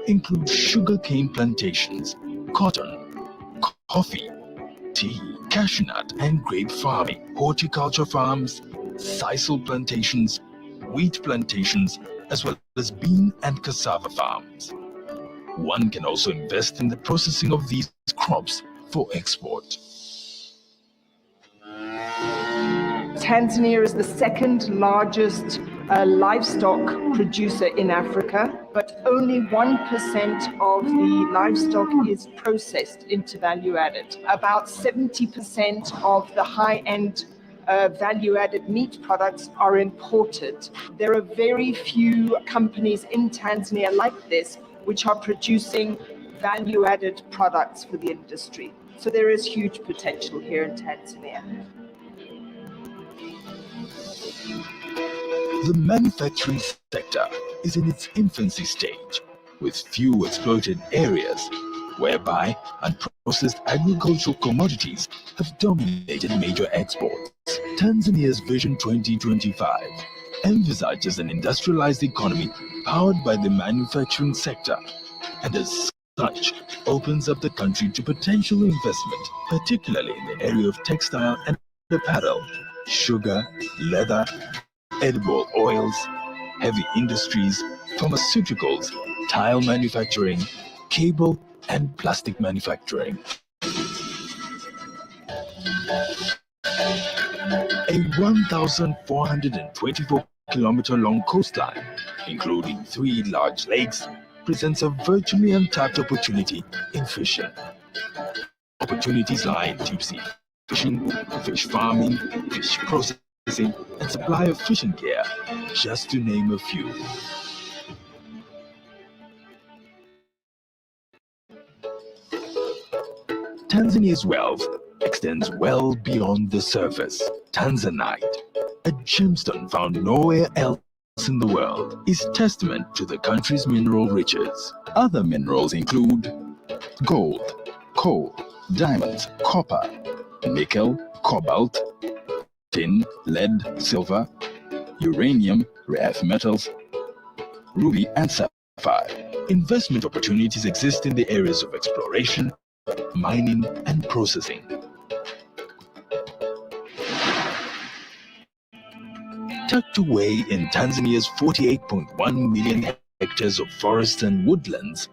include sugarcane plantations, cotton, coffee, tea, cashew nut and grape farming, horticulture farms, sisal plantations, wheat plantations, as well as bean and cassava farms. One can also invest in the processing of these crops for export. Tanzania is the second largest livestock producer in Africa, but only 1% of the livestock is processed into value added. About 70% of the high-end value-added meat products are imported. There are very few companies in Tanzania like this which are producing value-added products for the industry. So there is huge potential here in Tanzania. The manufacturing sector is in its infancy stage, with few exploited areas, whereby unprocessed agricultural commodities have dominated major exports. Tanzania's Vision 2025 envisages an industrialized economy powered by the manufacturing sector, and as such opens up the country to potential investment, particularly in the area of textile and apparel, sugar, leather, edible oils, heavy industries, pharmaceuticals, tile manufacturing, cable and plastic manufacturing. A 1,424-kilometer long coastline, including 3 large lakes, presents a virtually untapped opportunity in fishing. Opportunities lie in deep sea fishing, fish farming, fish processing, and supply of fishing gear, just to name a few. Tanzania's wealth extends well beyond the surface. Tanzanite, a gemstone found nowhere else in the world, is testament to the country's mineral riches. Other minerals include gold, coal, diamonds, copper, nickel, cobalt, tin, lead, silver, uranium, rare earth metals, ruby and sapphire. Investment opportunities exist in the areas of exploration, mining and processing. Tucked away in Tanzania's 48.1 million hectares of forests and woodlands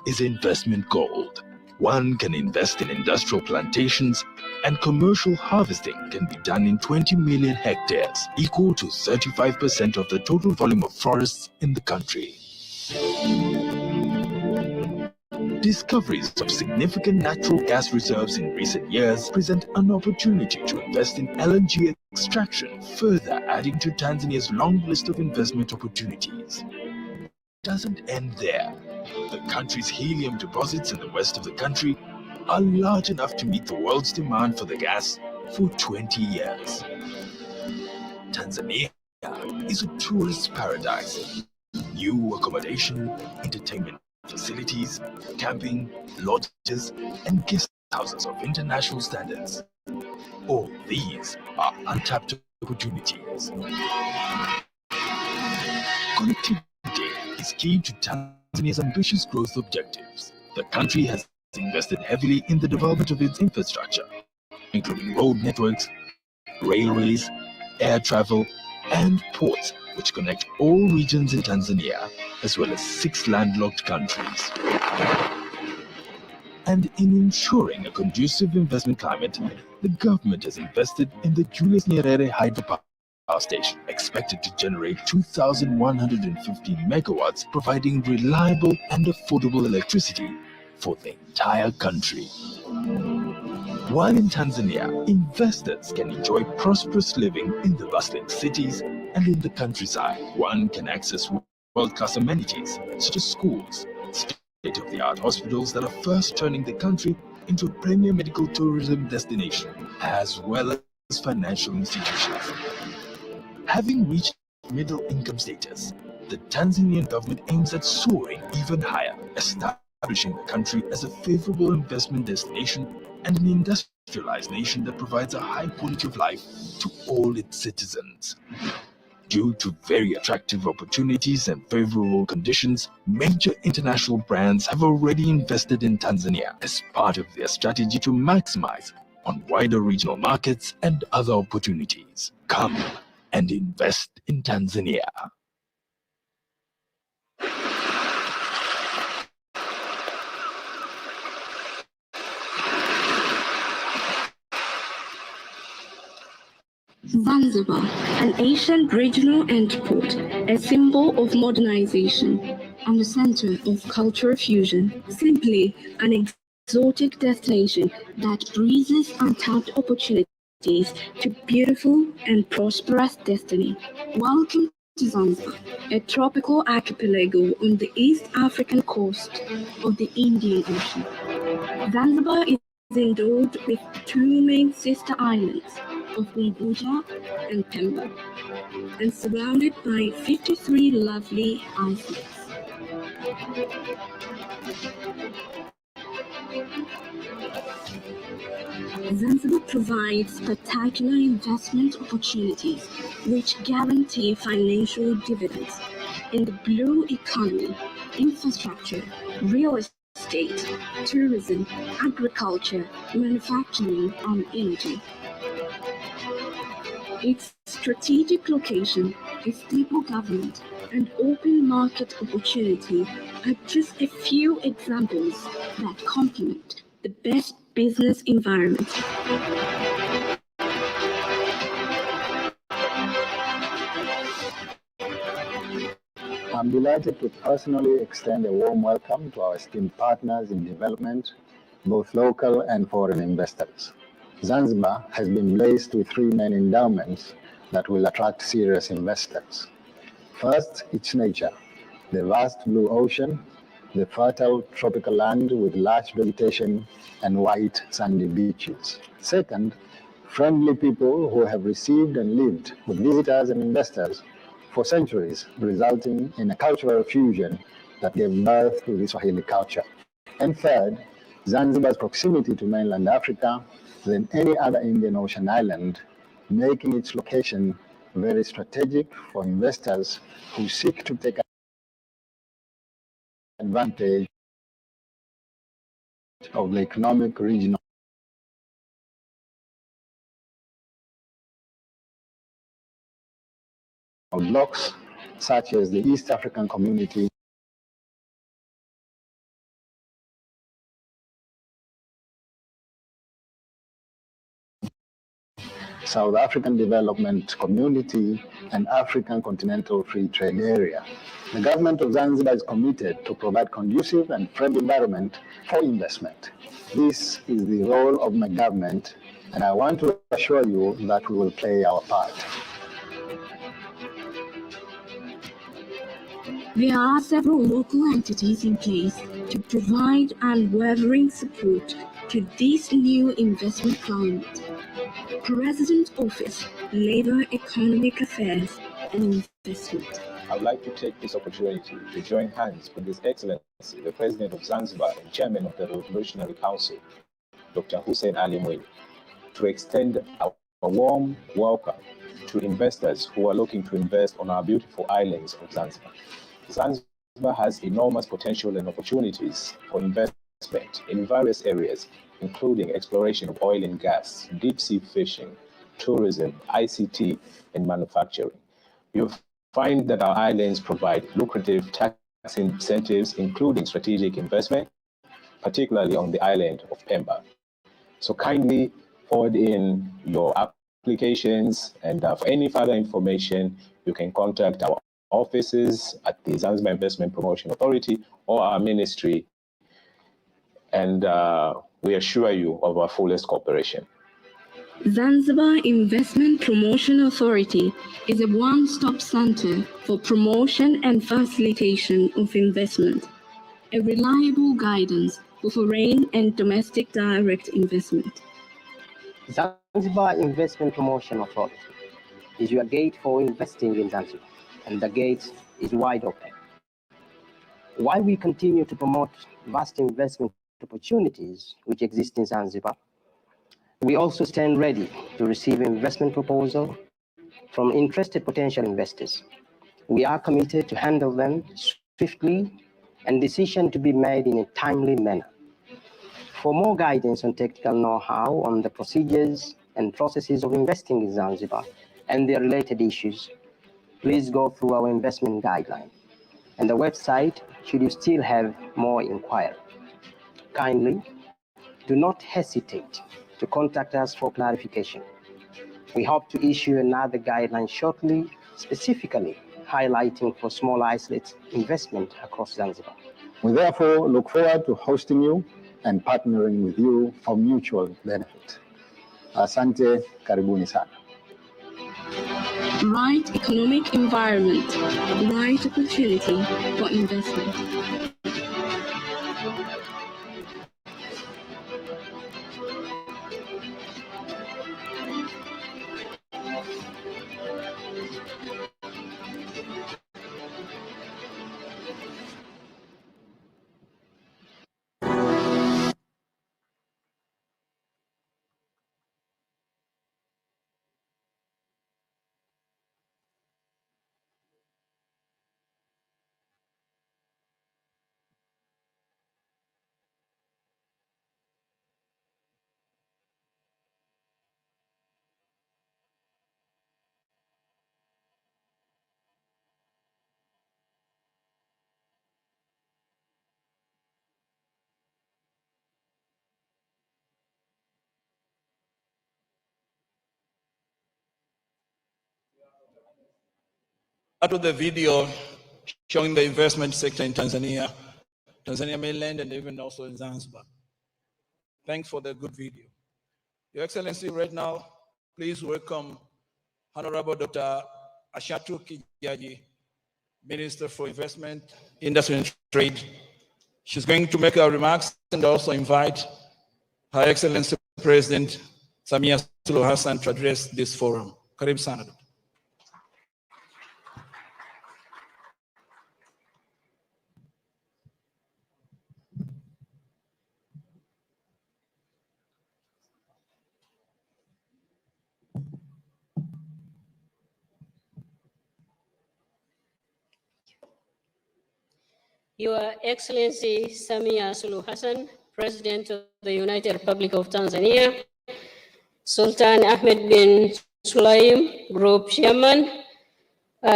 is investment gold. One can invest in industrial plantations, and commercial harvesting can be done in 20 million hectares, equal to 35% of the total volume of forests in the country. Discoveries of significant natural gas reserves in recent years present an opportunity to invest in LNG extraction, further adding to Tanzania's long list of investment opportunities. It doesn't end there. The country's helium deposits in the west of the country are large enough to meet the world's demand for the gas for 20 years. Tanzania is a tourist paradise. New accommodation, entertainment facilities, camping, lodges, and guest houses of international standards. All these are untapped opportunities. Connectivity is key to Tanzania's ambitious growth objectives. The country has invested heavily in the development of its infrastructure, including road networks, railways, air travel, and ports, which connect all regions in Tanzania, as well as 6 landlocked countries. And in ensuring a conducive investment climate, the government has invested in the Julius Nyerere hydropower station, expected to generate 2,150 megawatts, providing reliable and affordable electricity for the entire country. While in Tanzania, investors can enjoy prosperous living in the bustling cities and in the countryside. One can access world-class amenities such as schools, state-of-the-art hospitals that are first turning the country into a premier medical tourism destination, as well as financial institutions. Having reached middle income status, the Tanzanian government aims at soaring even higher, establishing the country as a favorable investment destination and an industrialized nation that provides a high quality of life to all its citizens. Due to very attractive opportunities and favorable conditions, major international brands have already invested in Tanzania as part of their strategy to maximize on wider regional markets and other opportunities. Come and invest in Tanzania. Zanzibar, an ancient regional port, a symbol of modernization and a center of cultural fusion, simply an exotic destination that breezes untapped opportunities to beautiful and prosperous destiny. Welcome to Zanzibar, a tropical archipelago on the East African coast of the Indian Ocean. Zanzibar is endowed with two main sister islands of Unguja and Pemba, and surrounded by 53 lovely islets. Zanzibar provides spectacular investment opportunities which guarantee financial dividends in the blue economy, infrastructure, real estate, tourism, agriculture, manufacturing, and energy. Its strategic location, a stable government, and open market opportunity are just a few examples that complement the best business environment. I'm delighted to personally extend a warm welcome to our esteemed partners in development, both local and foreign investors. Zanzibar has been blessed with three main endowments that will attract serious investors. First, its nature, the vast blue ocean, the fertile tropical land with lush vegetation and white sandy beaches. Second, friendly people who have received and lived with visitors and investors for centuries, resulting in a cultural fusion that gave birth to the Swahili culture. And third, Zanzibar's proximity to mainland Africa than any other Indian Ocean island, making its location very strategic for investors who seek to take advantage of the economic regional blocks, such as the East African Community, South African Development Community, and African Continental Free Trade Area. The government of Zanzibar is committed to provide conducive and friendly environment for investment. This is the role of my government, and I want to assure you that we will play our part. There are several local entities in place to provide unwavering support to this new investment climate. President Office, Labor, Economic Affairs and Investment. I would like to take this opportunity to join hands with His Excellency, the President of Zanzibar and Chairman of the Revolutionary Council, Dr. Hussein Ali Mwinyi, to extend a warm welcome to investors who are looking to invest on our beautiful islands of Zanzibar. Zanzibar has enormous potential and opportunities for investment in various areas, including exploration of oil and gas, deep-sea fishing, tourism, ICT, and manufacturing. You'll find that our islands provide lucrative tax incentives, including strategic investment, particularly on the island of Pemba. So kindly forward in your applications, and for any further information, you can contact our offices at the Zanzibar Investment Promotion Authority or our ministry, and we assure you of our fullest cooperation. Zanzibar Investment Promotion Authority is a one-stop center for promotion and facilitation of investment, a reliable guidance for foreign and domestic direct investment. Zanzibar Investment Promotion Authority is your gate for investing in Zanzibar, and the gate is wide open. While we continue to promote vast investment opportunities which exist in Zanzibar, we also stand ready to receive investment proposal from interested potential investors. We are committed to handle them swiftly and decision to be made in a timely manner. For more guidance on technical know-how on the procedures and processes of investing in Zanzibar and the related issues, please go through our investment guideline and the website should you still have more inquiry. Kindly do not hesitate to contact us for clarification. We hope to issue another guideline shortly, specifically highlighting for small isolates investment across Zanzibar. We therefore look forward to hosting you and partnering with you for mutual benefit. Asante, karibuni sana. Right economic environment, right opportunity for investment. That was the video showing the investment sector in Tanzania, Tanzania mainland, and even also in Zanzibar. Thanks for the good video. Your Excellency, right now, please welcome Honorable Dr. Ashatu Kijaji, Minister for Investment, Industry and Trade. She's going to make her remarks and also invite Her Excellency President Samia Suluhu Hassan to address this forum. Karibu sana. Your Excellency Samia Suluhu Hassan, President of the United Republic of Tanzania, Sultan Ahmed bin Sulaim, Group Chairman,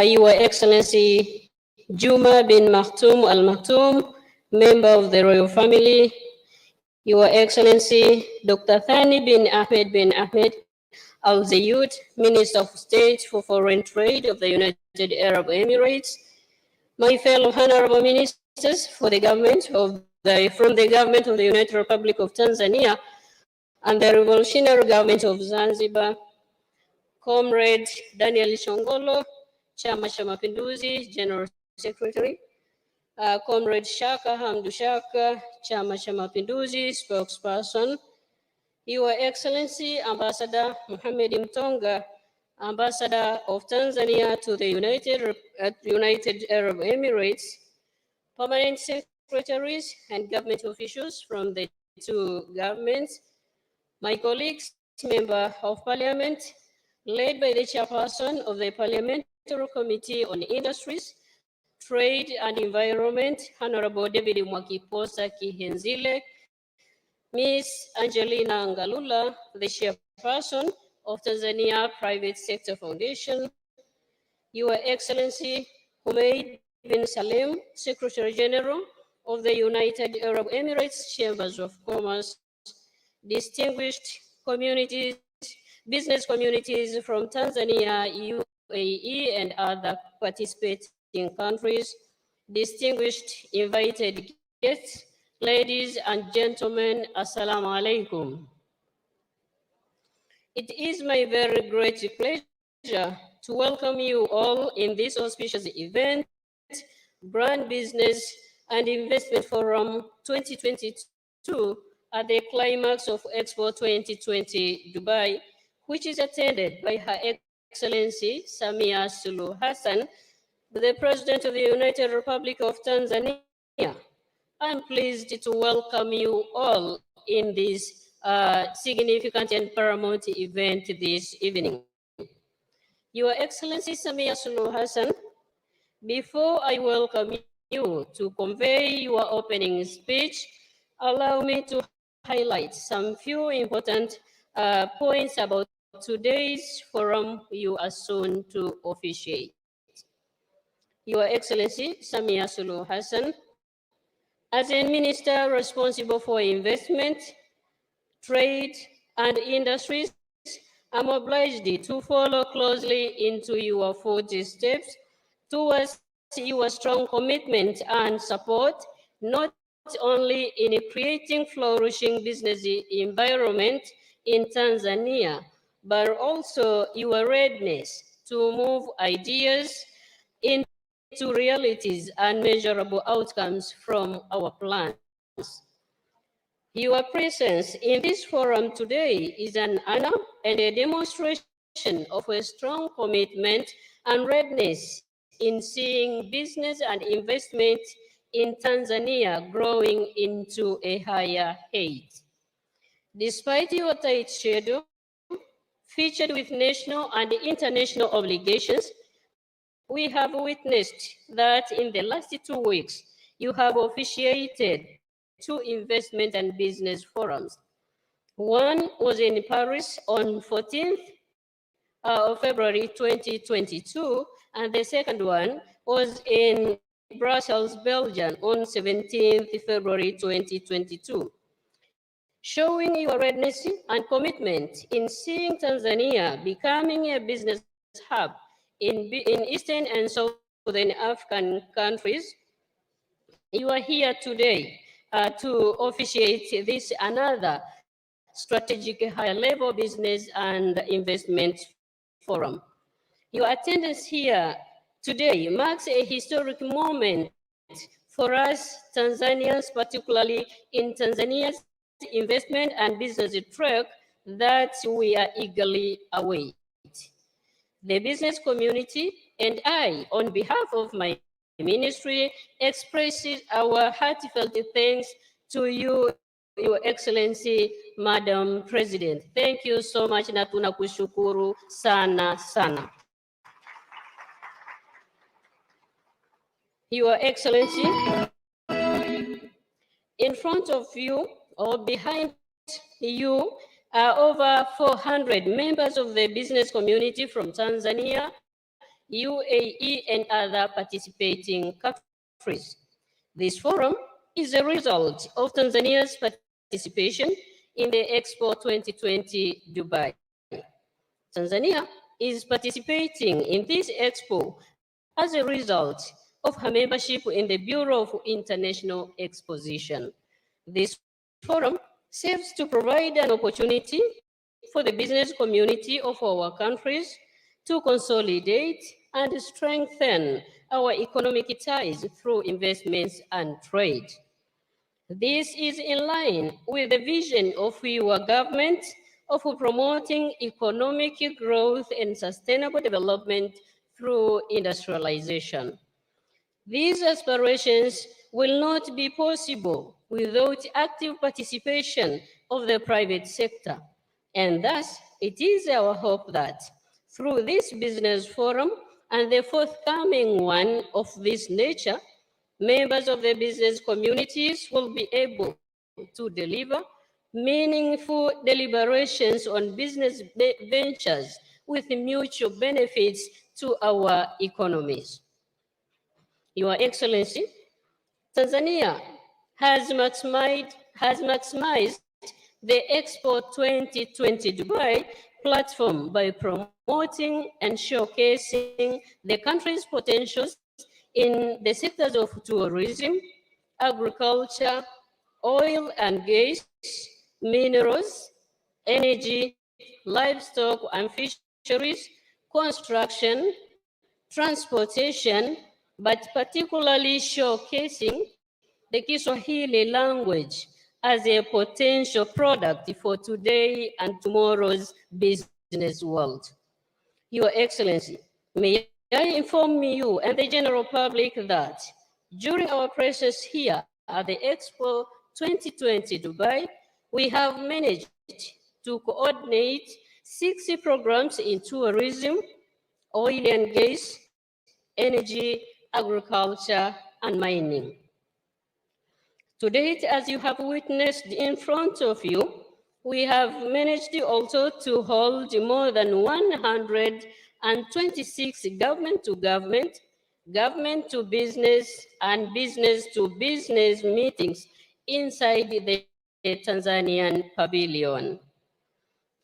Your Excellency Juma bin Maktoum Al Maktoum, Member of the Royal Family, Your Excellency Dr. Thani bin Ahmed Al Zayed, Minister of State for Foreign Trade of the United Arab Emirates, my fellow honorable ministers from the government of the United Republic of Tanzania and the Revolutionary Government of Zanzibar, Comrade Daniel Shongolo, Chama cha Mapinduzi, General Secretary, Comrade Shaka Hamdu Shaka, Chama cha Mapinduzi, Spokesperson, Your Excellency Ambassador Mohamed Mtonga, Ambassador of Tanzania to the United Arab Emirates, permanent secretaries and government officials from the two governments, my colleagues, Member of Parliament, led by the Chairperson of the Parliamentary Committee on Industries, Trade and Environment, Honorable David Mwakiposa Kihenzile, Ms. Angelina Ngalula, the Chairperson of Tanzania Private Sector Foundation, Your Excellency Jumeira bin Salim, Secretary General of the United Arab Emirates Chambers of Commerce, distinguished communities, business communities from Tanzania, UAE, and other participating countries, distinguished invited guests, ladies and gentlemen, Assalamu alaikum. It is my very great pleasure to welcome you all in this auspicious event, Brand Business and Investment Forum 2022 at the climax of Expo 2020 Dubai, which is attended by Her Excellency Samia Suluhu Hassan, the President of the United Republic of Tanzania. I'm pleased to welcome you all in this significant and paramount event this evening. Your Excellency Samia Suluhu Hassan, before I welcome you to convey your opening speech, allow me to highlight some few important points about today's forum you are soon to officiate. Your Excellency Samia Suluhu Hassan, as a minister responsible for investment, trade, and industries, I'm obliged to follow closely into your footsteps towards your strong commitment and support, not only in creating flourishing business environment in Tanzania, but also your readiness to move ideas into realities and measurable outcomes from our plans. Your presence in this forum today is an honor and a demonstration of a strong commitment and readiness in seeing business and investment in Tanzania growing into a higher height. Despite your tight schedule, featured with national and international obligations, we have witnessed that in the last 2 weeks, you have officiated 2 investment and business forums. One was in Paris on 14th of February 2022, and the second one was in Brussels, Belgium on 17th February 2022. Showing your readiness and commitment in seeing Tanzania becoming a business hub in Eastern and Southern African countries, you are here today to officiate this another strategic higher level business and investment forum. Your attendance here today marks a historic moment for us Tanzanians, particularly in Tanzania's investment and business track that we are eagerly await. The business community and I, on behalf of my ministry, expresses our heartfelt thanks to you, Your Excellency, Madam President. Thank you so much na tunakushukuru sana sana. Your Excellency, in front of you or behind you are over 400 members of the business community from Tanzania, UAE, and other participating countries. This forum is a result of Tanzania's participation in the Expo 2020 Dubai. Tanzania is participating in this Expo as a result of her membership in the Bureau of International Exposition. This forum serves to provide an opportunity for the business community of our countries to consolidate and strengthen our economic ties through investments and trade. This is in line with the vision of your government of promoting economic growth and sustainable development through industrialization. These aspirations will not be possible without active participation of the private sector. And thus, it is our hope that through this business forum and the forthcoming one of this nature, members of the business communities will be able to deliver meaningful deliberations on business ventures with mutual benefits to our economies. Your Excellency, Tanzania has maximized the Expo 2020 Dubai platform by promoting and showcasing the country's potentials in the sectors of tourism, agriculture, oil and gas, minerals, energy, livestock and fisheries, construction, transportation, but particularly showcasing the Kiswahili language as a potential product for today and tomorrow's business world. Your Excellency, may I inform you and the general public that during our presence here at the Expo 2020 Dubai, we have managed to coordinate 60 programs in tourism, oil and gas, energy, agriculture, and mining. To date, as you have witnessed in front of you, we have managed also to hold more than 126 government-to-government, government-to-business, and business-to-business meetings inside the Tanzanian pavilion.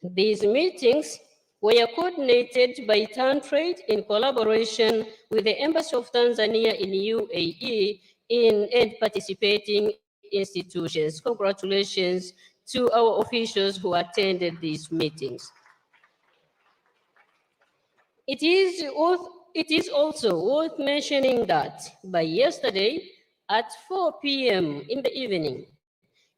These meetings were coordinated by TanTrade in collaboration with the Embassy of Tanzania in UAE and participating institutions. Congratulations to our officials who attended these meetings. It is also worth mentioning that by yesterday at 4 p.m. in the evening,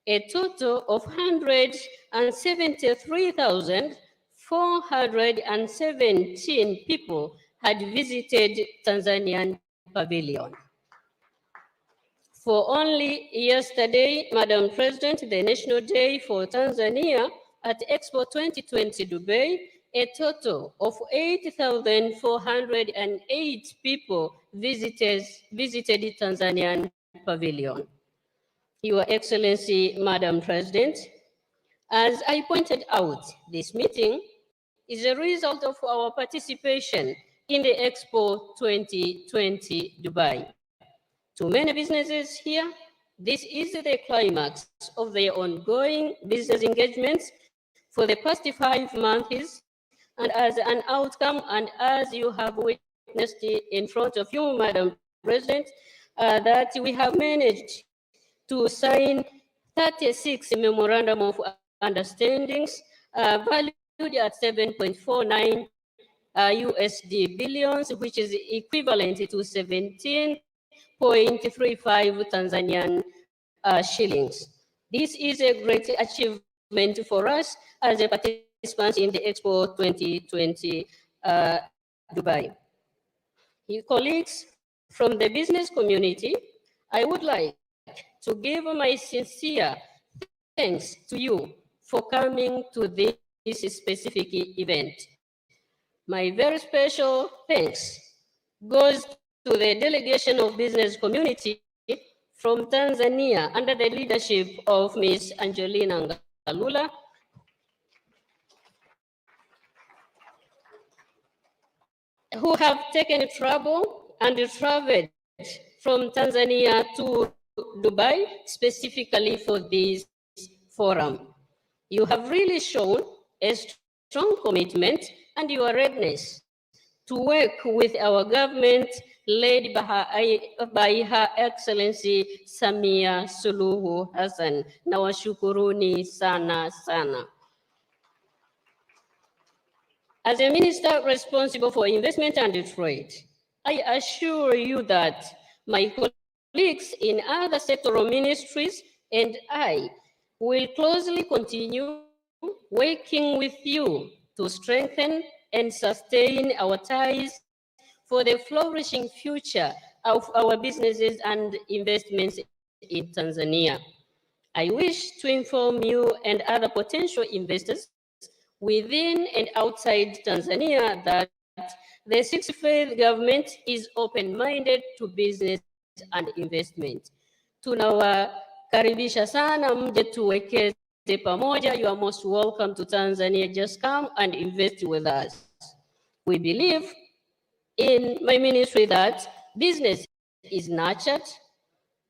a total of 173,417 people had visited Tanzanian pavilion. For only yesterday, Madam President, the National Day for Tanzania at Expo 2020 Dubai, a total of 8,408 people visited Tanzanian pavilion. Your Excellency, Madam President, as I pointed out, this meeting is a result of our participation in the Expo 2020 Dubai. To many businesses here, this is the climax of their ongoing business engagements for the past 5 months, and as an outcome, and as you have witnessed in front of you, Madam President, that we have managed to sign 36 memorandum of understandings valued at 7.49 USD billions, which is equivalent to 17.35 Tanzanian shillings. This is a great achievement for us as a participant in the Expo 2020 Dubai. Your colleagues from the business community, I would like to give my sincere thanks to you for coming to this specific event. My very special thanks goes to the delegation of business community from Tanzania under the leadership of Ms. Angelina Ngalula, who have taken trouble and traveled from Tanzania to Dubai specifically for this forum. You have really shown a strong commitment and your readiness to work with our government led by Her Excellency Samia Suluhu Hassan. Nawashukuruni sana sana. As a minister responsible for investment and trade, I assure you that my colleagues in other sectoral ministries and I will closely continue working with you to strengthen and sustain our ties for the flourishing future of our businesses and investments in Tanzania. I wish to inform you and other potential investors within and outside Tanzania that the 65th government is open-minded to business and investment. Tunawakaribisha sana mje tuwekeze pamoja. You are most welcome to Tanzania. Just come and invest with us. We believe in my ministry that business is nurtured.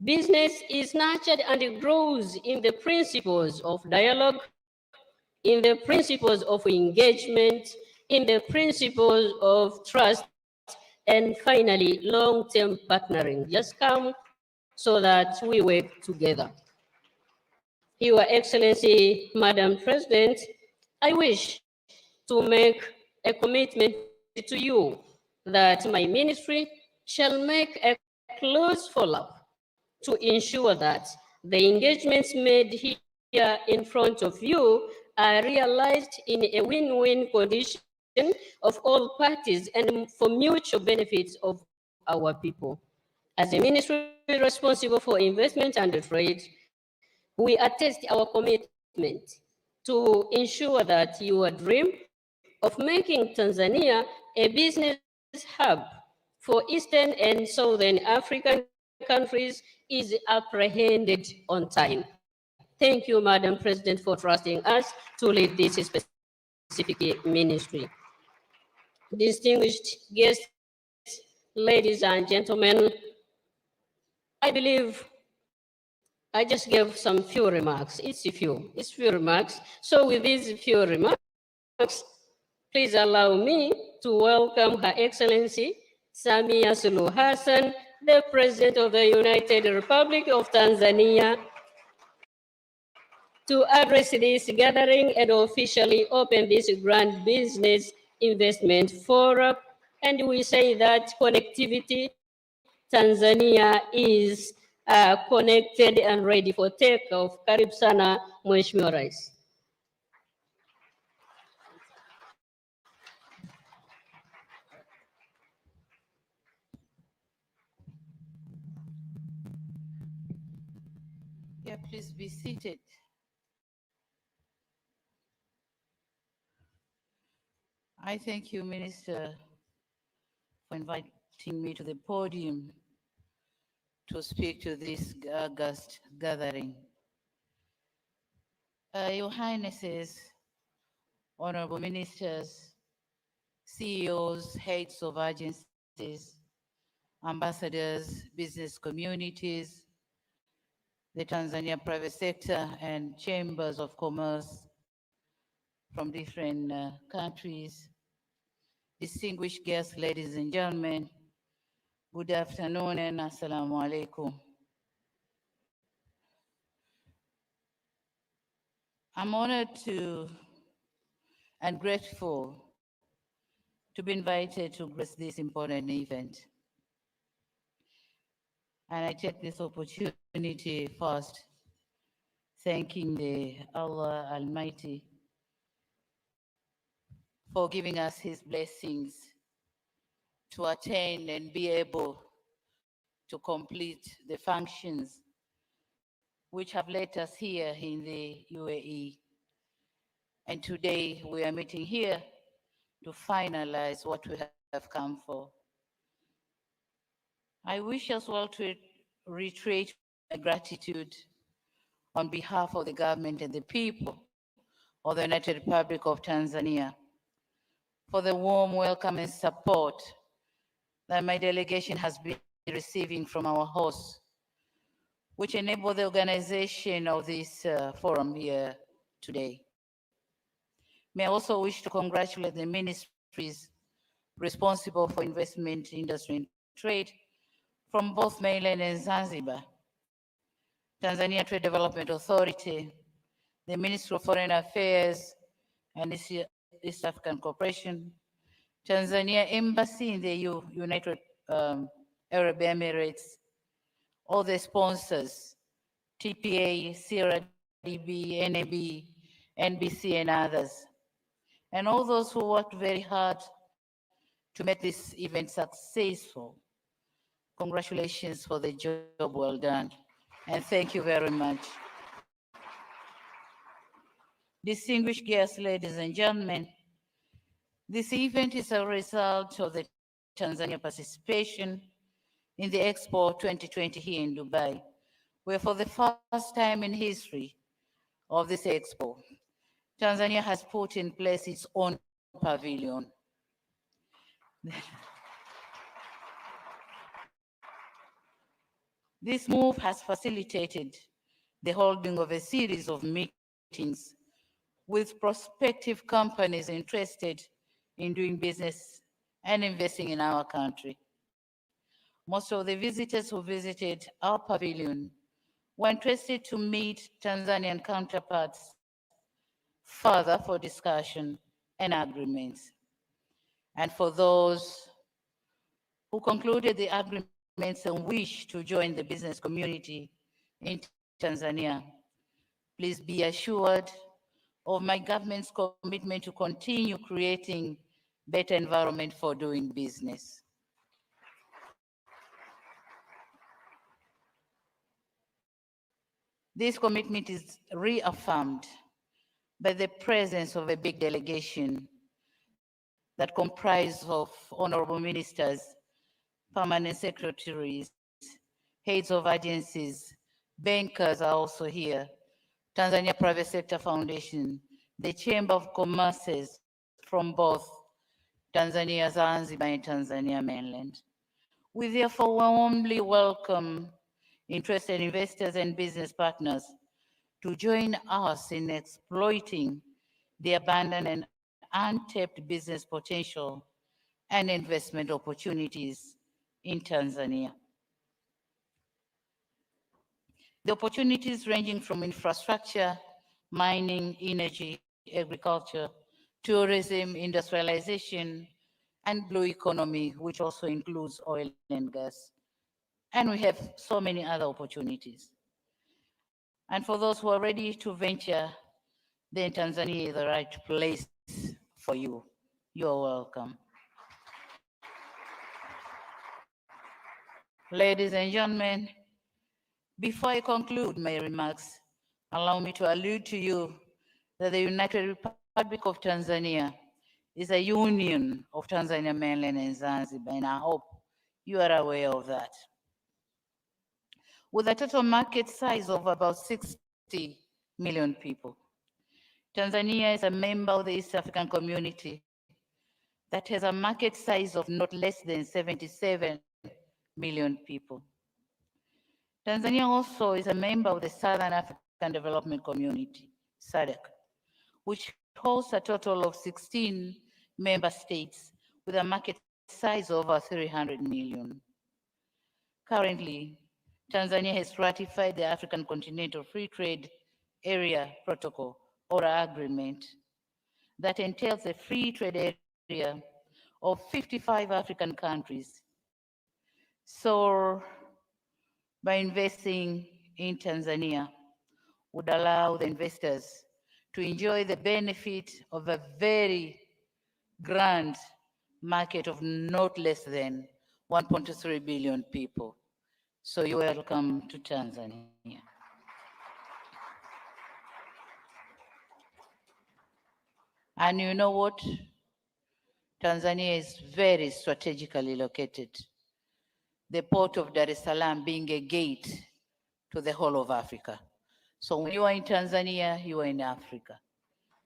Business is nurtured and it grows in the principles of dialogue, in the principles of engagement, in the principles of trust, and finally, long-term partnering. Just come so that we work together. Your Excellency, Madam President, I wish to make a commitment to you that my ministry shall make a close follow-up to ensure that the engagements made here in front of you are realized in a win-win condition of all parties and for mutual benefits of our people. As a ministry responsible for investment and trade, we attest our commitment to ensure that your dream of making Tanzania a business hub for Eastern and Southern African countries is apprehended on time. Thank you, Madam President, for trusting us to lead this specific ministry. Distinguished guests, ladies and gentlemen, I believe I just gave some few remarks. It's few remarks. So with these few remarks, please allow me to welcome Her Excellency Samia Suluhu Hassan, the President of the United Republic of Tanzania, to address this gathering and officially open this grand business investment forum. And we say that connectivity, Tanzania is connected and ready for takeoff. Karibu sana, Mheshimiwa Rais. Yeah, please be seated. I thank you, Minister, for inviting me to the podium to speak to this august gathering. Your Highnesses, honorable ministers, CEOs, heads of agencies, ambassadors, business communities, the Tanzania private sector, and chambers of commerce from different countries, distinguished guests, ladies and gentlemen, good afternoon and assalamu alaikum. I'm honored and grateful to be invited to grace this important event. And I take this opportunity first, thanking the Allah Almighty for giving us His blessings to attain and be able to complete the functions which have led us here in the UAE. And today we are meeting here to finalize what we have come for. I wish as well to reiterate my gratitude on behalf of the government and the people of the United Republic of Tanzania for the warm welcome and support that my delegation has been receiving from our hosts, which enabled the organization of this forum here today. May I also wish to congratulate the ministries responsible for investment, industry, and trade from both mainland and Zanzibar, Tanzania Trade Development Authority, the Ministry of Foreign Affairs and East African Cooperation, Tanzania Embassy in the United Arab Emirates, all the sponsors, TPA, CRDB, NAB, NBC, and others, and all those who worked very hard to make this event successful. Congratulations for the job well done, and thank you very much. Distinguished guests, ladies and gentlemen, this event is a result of the Tanzania participation in the Expo 2020 here in Dubai, where for the first time in history of this Expo, Tanzania has put in place its own pavilion. This move has facilitated the holding of a series of meetings with prospective companies interested in doing business and investing in our country. Most of the visitors who visited our pavilion were interested to meet Tanzanian counterparts further for discussion and agreements. And for those who concluded the agreements and wish to join the business community in Tanzania, please be assured of my government's commitment to continue creating better environment for doing business. This commitment is reaffirmed by the presence of a big delegation that comprise of honorable ministers, permanent secretaries, heads of agencies, bankers are also here, Tanzania Private Sector Foundation, the Chamber of Commerces from both Tanzania, Zanzibar, and Tanzania mainland. We therefore warmly welcome interested investors and business partners to join us in exploiting the abundant and untapped business potential and investment opportunities in Tanzania. The opportunities ranging from infrastructure, mining, energy, agriculture, tourism, industrialization, and blue economy, which also includes oil and gas. And we have so many other opportunities. And for those who are ready to venture, then Tanzania is the right place for you. You're welcome. Ladies and gentlemen, before I conclude my remarks, allow me to allude to you that the United Republic of Tanzania is a union of Tanzania mainland and Zanzibar, and I hope you are aware of that. With a total market size of about 60 million people, Tanzania is a member of the East African Community that has a market size of not less than 77 million people. Tanzania also is a member of the Southern African Development Community, SADC, which holds a total of 16 member states with a market size of over 300 million. Currently, Tanzania has ratified the African Continental Free Trade Area Protocol or agreement that entails a free trade area of 55 African countries. So by investing in Tanzania would allow the investors to enjoy the benefit of a very grand market of not less than 1.3 billion people. So you're welcome to Tanzania. And you know what? Tanzania is very strategically located. The port of Dar es Salaam being a gate to the whole of Africa. So when you are in Tanzania, you are in Africa.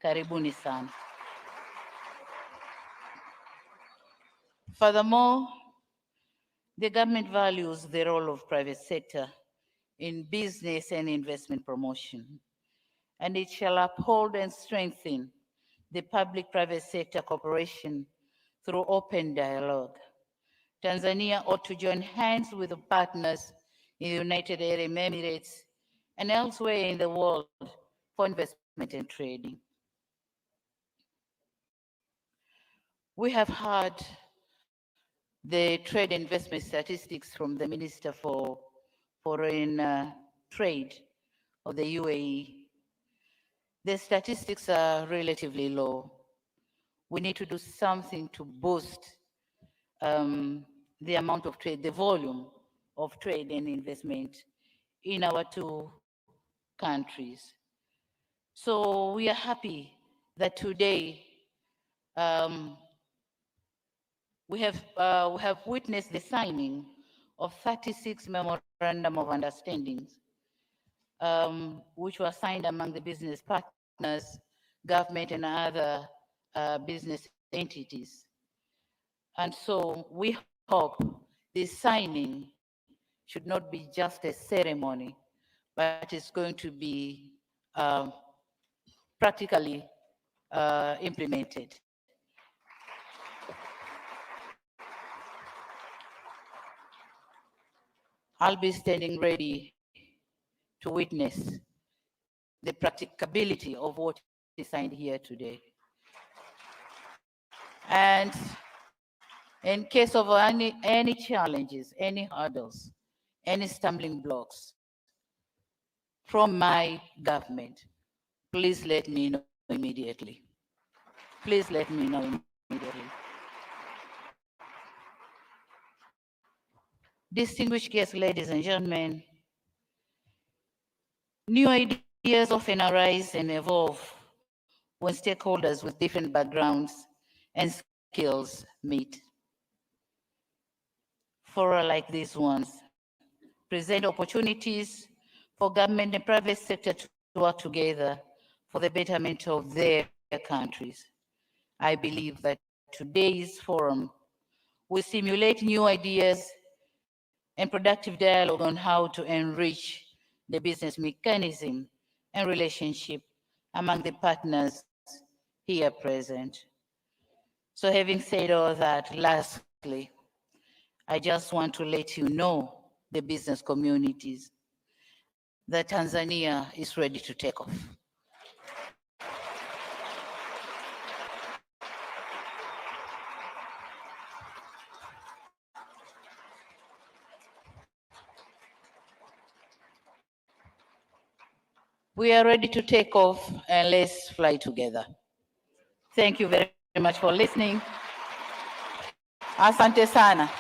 Karibuni sana. Furthermore, the government values the role of private sector in business and investment promotion, and it shall uphold and strengthen the public-private sector cooperation through open dialogue. Tanzania ought to join hands with the partners in the United Arab Emirates and elsewhere in the world for investment and trading. We have heard the trade and investment statistics from the Minister for Foreign Trade of the UAE. The statistics are relatively low. We need to do something to boost the amount of trade, the volume of trade and investment in our two countries. So we are happy that today we have witnessed the signing of 36 memorandum of understandings, which were signed among the business partners, government, and other business entities. And so we hope this signing should not be just a ceremony, but it's going to be practically implemented. I'll be standing ready to witness the practicability of what is signed here today. And in case of any challenges, any hurdles, any stumbling blocks from my government, please let me know immediately. Please let me know immediately. Distinguished guests, ladies and gentlemen, new ideas often arise and evolve when stakeholders with different backgrounds and skills meet. Fora like these ones present opportunities for government and private sector to work together for the betterment of their countries. I believe that today's forum will stimulate new ideas and productive dialogue on how to enrich the business mechanism and relationship among the partners here present. So having said all that, lastly, I just want to let you know, the business communities, that Tanzania is ready to take off. We are ready to take off, and let's fly together. Thank you very much for listening. Asante sana.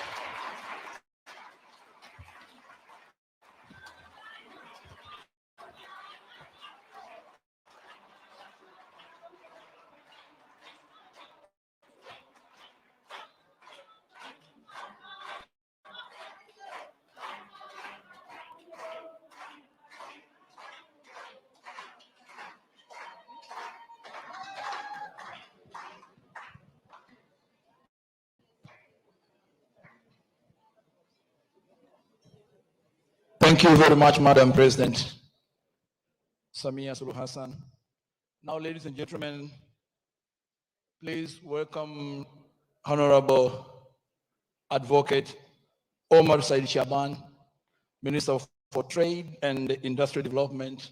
Thank you very much, Madam President Samia Suluhu Hassan. Now, ladies and gentlemen, please welcome Honorable Advocate Omar Said Shaban, Minister for Trade and Industrial Development,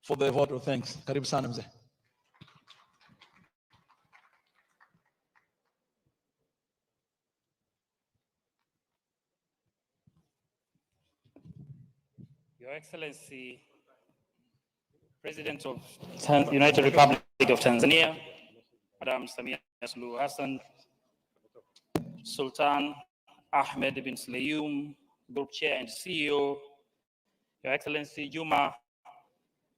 for the vote of thanks. Karibu sana mzee. Your Excellency, President of the United Republic of Tanzania, Madam Samia Suluhu Hassan, Sultan Ahmed bin Sulayum, Group Chair and CEO, Your Excellency Juma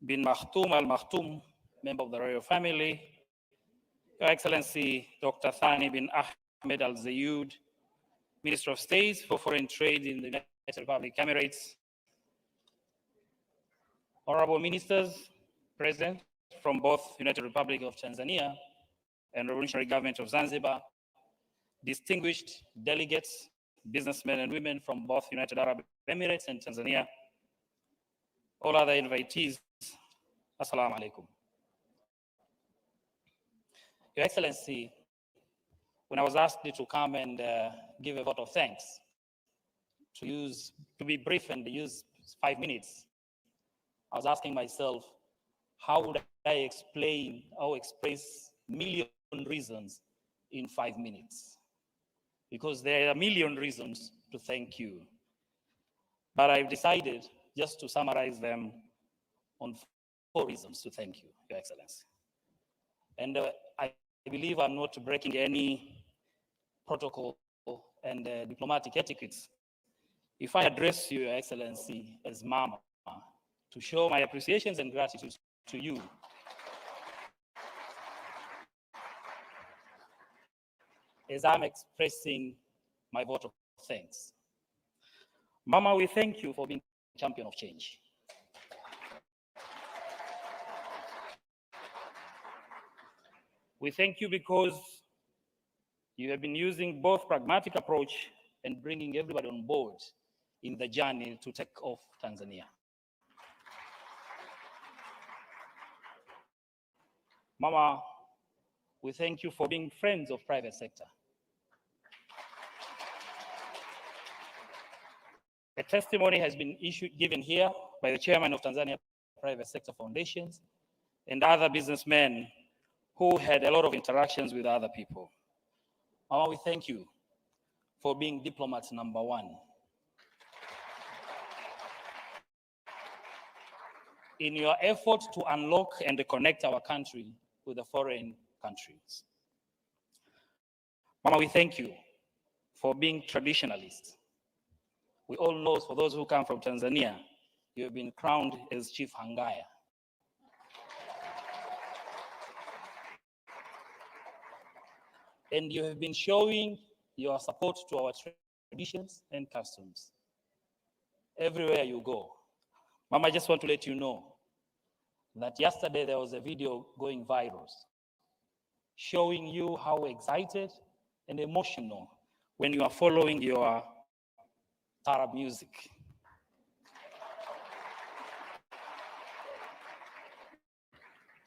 bin Makhtoum Al Makhtoum, member of the royal family, Your Excellency Dr. Thani bin Ahmed Al Zayed, Minister of State for Foreign Trade in the United Republic Emirates, Honorable Ministers present from both United Republic of Tanzania and Revolutionary Government of Zanzibar, distinguished delegates, businessmen and women from both United Arab Emirates and Tanzania, all other invitees, Assalamu alaikum. Your Excellency, when I was asked to come and give a vote of thanks, to be brief and use 5 minutes, I was asking myself, how would I explain or express million reasons in 5 minutes? Because there are a million reasons to thank you. But I've decided just to summarize them on 4 reasons to thank you, Your Excellency. And I believe I'm not breaking any protocol and diplomatic etiquettes if I address you, Your Excellency, as Mama, to show my appreciations and gratitude to you. As I'm expressing my vote of thanks. Mama, we thank you for being champion of change. We thank you because you have been using both pragmatic approach and bringing everybody on board in the journey to take off Tanzania. Mama, we thank you for being friends of private sector. A testimony has been given here by the chairman of Tanzania Private Sector Foundations and other businessmen who had a lot of interactions with other people. Mama, we thank you for being diplomat number 1. In your effort to unlock and connect our country with the foreign countries. Mama, we thank you for being traditionalist. We all know, for those who come from Tanzania, you have been crowned as Chief Hangaya. and you have been showing your support to our traditions and customs everywhere you go. Mama, I just want to let you know that yesterday there was a video going viral showing you how excited and emotional when you are following your Arab music.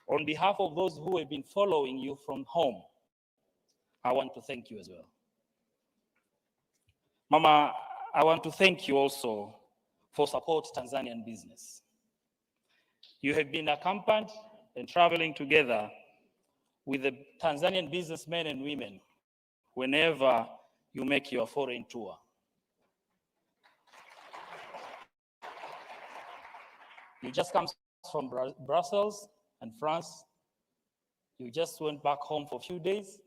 On behalf of those who have been following you from home, I want to thank you as well. Mama, I want to thank you also for support Tanzanian business. You have been accompanied and traveling together with the Tanzanian businessmen and women whenever you make your foreign tour. You just come from Brussels and France. You just went back home for a few days,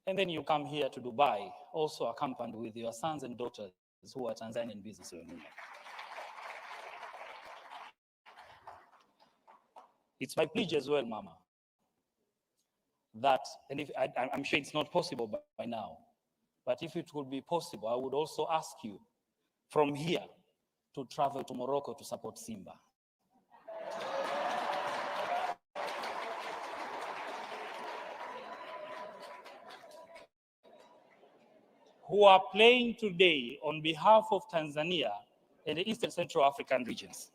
and then you come here to Dubai, also accompanied with your sons and daughters who are Tanzanian businessmen. It's my pledge as well, Mama, that, and if I'm sure it's not possible by now, but if it would be possible, I would also ask you from here to travel to Morocco to support Simba. Who are playing today on behalf of Tanzania and the Eastern Central African regions.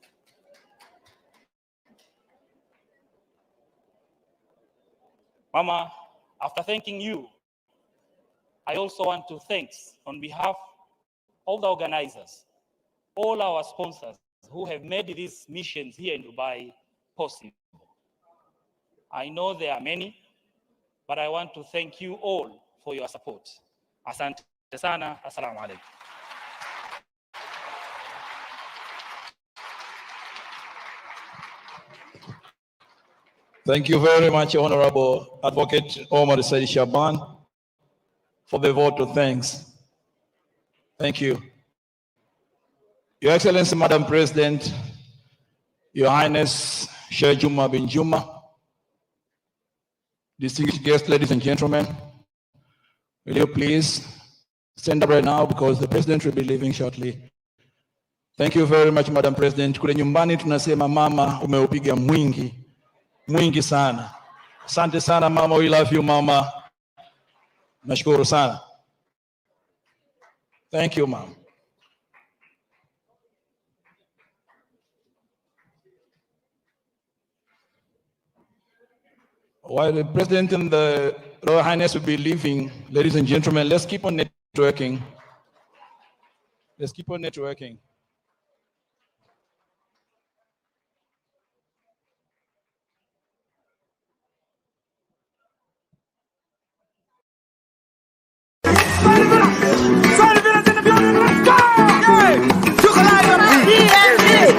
Mama, after thanking you, I also want to thank, on behalf of the organizers, all our sponsors who have made these missions here in Dubai possible. I know there are many, but I want to thank you all for your support. Asante sana, assalamu alaikum. Thank you very much, Honorable Advocate Omar Said Shaban, for the vote of thanks. Thank you. Your Excellency, Madam President, Your Highness Sheikh Juma bin Juma, distinguished guests, ladies and gentlemen, will you please stand up right now because the President will be leaving shortly. Thank you very much, Madam President. Kule nyumbani tunasema mama umeupiga mwingi. Mwingi sana. Asante sana mama, we love you mama. Nashukuru sana. Thank you, ma'am. While the President and the Royal Highness will be leaving, ladies and gentlemen, let's keep on networking. Let's keep on networking.